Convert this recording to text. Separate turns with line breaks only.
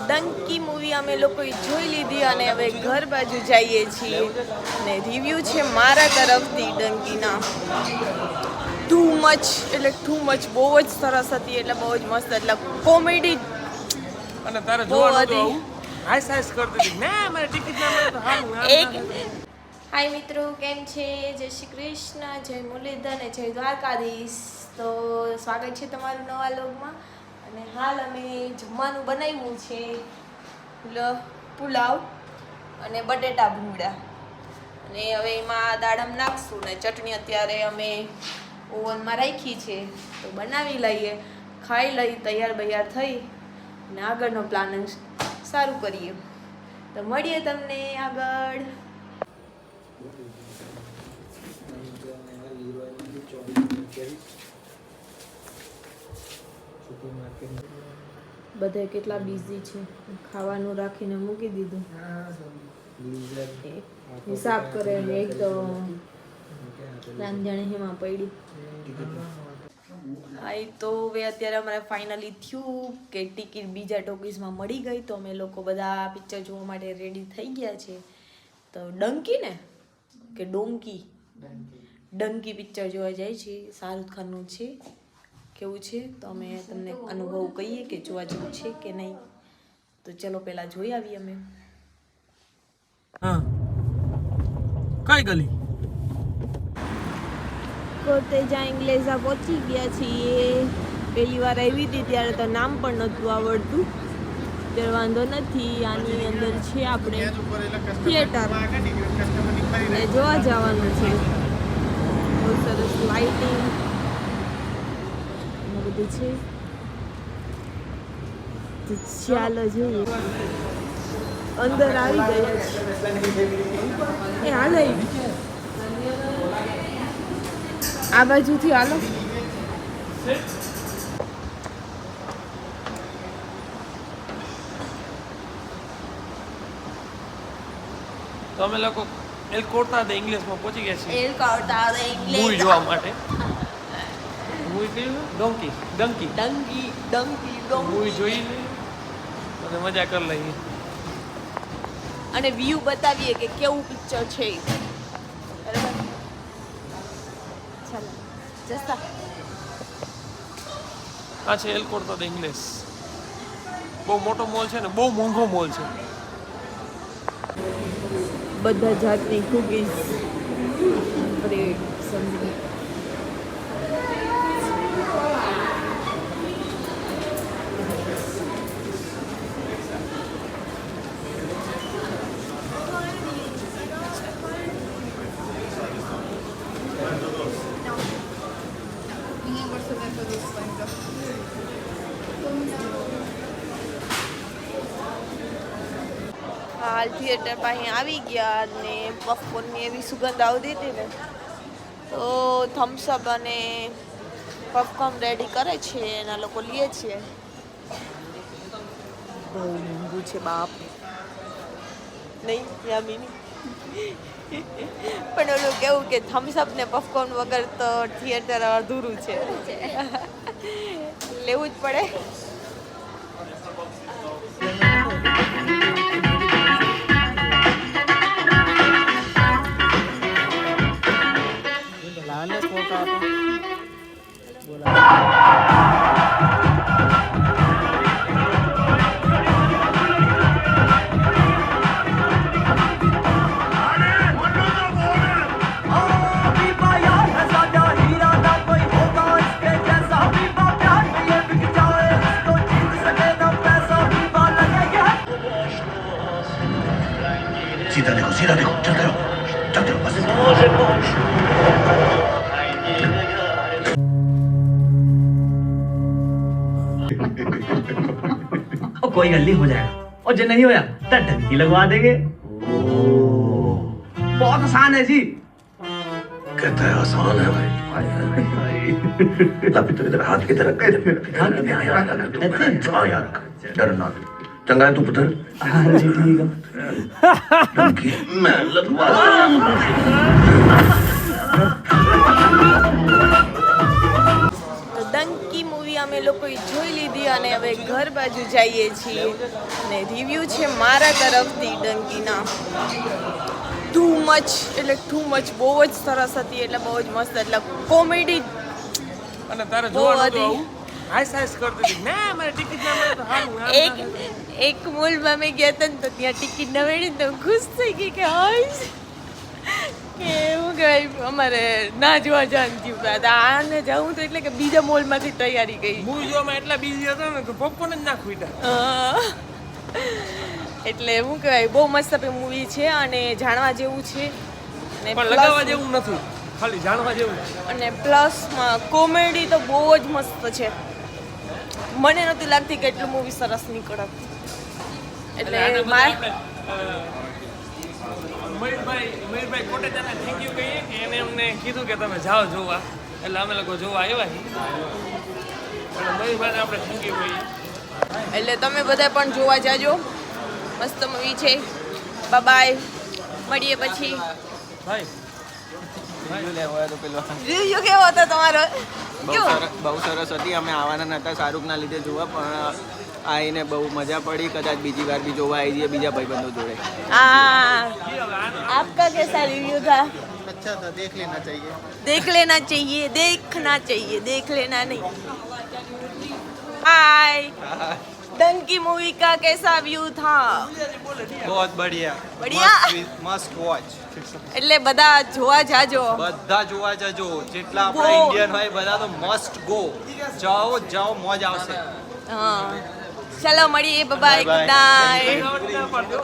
ડંકી movie અમે લોકોએ જોઈ લીધી અને હવે ઘર બાજુ જઈએ છીએ અને રિવ્યૂ છે મારા તરફથી ડંકીના. ટુ મચ બહુ જ સરસ હતી, એટલે બહુ જ મસ્ત, એટલે કોમેડી
અને તારે જોવાનું હાઈસ કરતી હતી ના મારી ટિકિટ ના મળે તો
એક. હાય મિત્રો, કેમ છે? જય શ્રી કૃષ્ણ, જય મુરલીધર અને જય દ્વારકાધીશ. તો સ્વાગત છે તમારું નવા વ્લોગમાં. અને હાલ અમે જમવાનું બનાવ્યું છે પુલાવ અને બટેટા ભૂંગળા, અને હવે એમાં દાડમ નાખશું ને ચટણી અત્યારે અમે ઓવનમાં રાખી છે, તો બનાવી લઈએ, ખાઈ લઈ, તૈયાર થઈ અને આગળનો પ્લાન સારું કરીએ. તો મળીએ તમને આગળ. બધા કેટલા બિઝી છે, ખાવાનું રાખીને મૂકી દીધું, હિસાબ કરે ને એક તો રાંધણે હેમાં પડી. હા, તો હવે અત્યારે અમારે ફાઇનલી થયું કે ટિકિટ બીજા ટોકીઝમાં મળી ગઈ, તો અમે લોકો બધા પિક્ચર જોવા માટે રેડી થઈ ગયા છે. તો ડંકી ને કે ડંકી પિક્ચર જોવા જાય છે, શાહરુખ ખાનનું છે. કેવું છે તો અમે તમને અનુભવ કહીએ કે જોવા જેવું છે કે નહીં. તો ચલો પહેલા જોઈ આવીએ અમે.
હા, કઈ ગલી
કોટેજા ઇંગ્લેઝા પહોંચી ગયા છીએ. પહેલી વાર આવી હતી ત્યારે તો નામ પણ નહોતું આવડતું, ત્યારે વાંધો નથી. આની અંદર છે આપણે થિયેટર ને જોવા જવાનું છે. બહુ સરસ લાઇટિંગ બધું છે. તો ચાલો જોઈએ. અંદર આવી ગયા છે. હાલો આ બાજુથી હાલો.
તો અમે લોકો એલ કોર્ટા દે ઇંગ્લિશમાં પહોંચી ગયા છીએ
એલ કોર્ટા દે ઇંગ્લિશ
મૂવી જોવા માટે. મૂવી કયું? ડંકી મૂવી જોઈને અને મજા કરી લઈએ
અને વ્યૂ બતાવીએ કે કેવું પિક્ચર છે. બરાબર, ચાલો જસ્તા.
આ છે એલ કોર્ટા દે ઇંગ્લિશ. બહુ મોટો મોલ છે ને બહુ મોંઘો મોલ છે.
બધા જાતની કુકીઝ, બ્રેડ, સબ્જી. હાલ થિયેટર પાસે આવી ગયા અને પફકોર્નની એવી સુગંધ આવતી હતી ને, તો થમ્સઅપ અને પફકોર્ન રેડી કરે છે, એના લોકો લે છે. બહુ મોંઘું છે બાપ, નહીં યામિની. પણ ઓલું કેવું કે થમ્સઅપ ને પફકોર્ન વગર તો થિયેટર અધૂરું છે, લેવું જ પડે.
सीधा देखो चलते रहो बस.
कोई गल नहीं, हो जाएगा. और जो नहीं होया तो डंकी लगवा देंगे. बहुत आसान है जी.
कहता है आसान है भाई. तो इधर हाथ की तरफ हाँ यार डरना. चंगा है तू पुत्र.
हाँ जी ठीक है.
मैं लगवा
ડંકી મૂવી અમે અમે લોકોએ જોઈ લીધી અને હવે ઘર બાજુ જઈએ છીએ અને રિવ્યૂ છે મારા તરફથી ડંકીના. ટુ મચ એટલે ટુ મચ, બહુ જ સરસ હતી, એટલે બહુ જ મસ્ત, એટલે કોમેડી
અને તારે
બહુ
જોવાનું તો
હતી.
આવું હાઈસ હાઈસ કરતી હતી ના મારે ટિકિટ ના મળે તો હારું
એક મોલમાં મેં ગયા હતા ને તો ત્યાં ટિકિટ ન મળી ને તો હું ખુશ થઈ ગઈ કે હાઈસ કે એવું કહેવાય અમારે ના જોવા જવાનું થયું. આને જવું તો એટલે કે બીજા મોલમાંથી તૈયારી ગઈ.
મૂવી જોવામાં એટલા બિઝી હતા ને કે પોપકોર્ન જ ના ખૂટ્યા.
એટલે શું કહેવાય બહુ મસ્ત મૂવી છે અને જાણવા જેવું છે અને
પણ લગાવવા જેવું નથી, ખાલી જાણવા જેવું છે.
અને પ્લસમાં કોમેડી તો બહુ જ મસ્ત છે. મને નહોતી લાગતી કે એટલું મૂવી સરસ નીકળત. એટલે
મયુરભાઈ કોટેચાને થેન્ક યુ કહીએ કે એને અમને કીધું કે તમે જાઓ જોવા, એટલે અમે લોકો જોવા આવ્યા છીએ. અને મયુરભાઈને આપણે થેન્ક યુ કહીએ.
એટલે તમે બધા પણ જોવા જાજો, મસ્ત મૂવી છે. બાય, મળીએ પછી.
ભાઈ
રિવ્યુ કેવો હતો તમારો?
બહુ સરસ હતી. અમે આવવાના નહોતા શાહરૂખના લીધે જોવા, પણ આવીને બહુ મજા પડી. કદાચ બીજી વાર બી જોવા આવી જઈએ બીજા ભાઈબંધો જોડે.
आपका कैसा रिव्यू था?
अच्छा था, देख लेना चाहिए.
देख लेना चाहिए, देखना चाहिए, देख लेना नहीं. हाय, डंकी मूवी का कैसा व्यू था?
बहुत बढ़िया,
बढ़िया?
Must watch.
એટલે બધા જોવા જાજો.
બધા જોવા જજો, જેટલા
બહુ.
આપણા ઇન્ડિયન હોય બધા તો મસ્ટ ગો. જાઓ મોજ આવશે.
હા, ચલો મળીએ, બાય, ગુડ નાઇટ.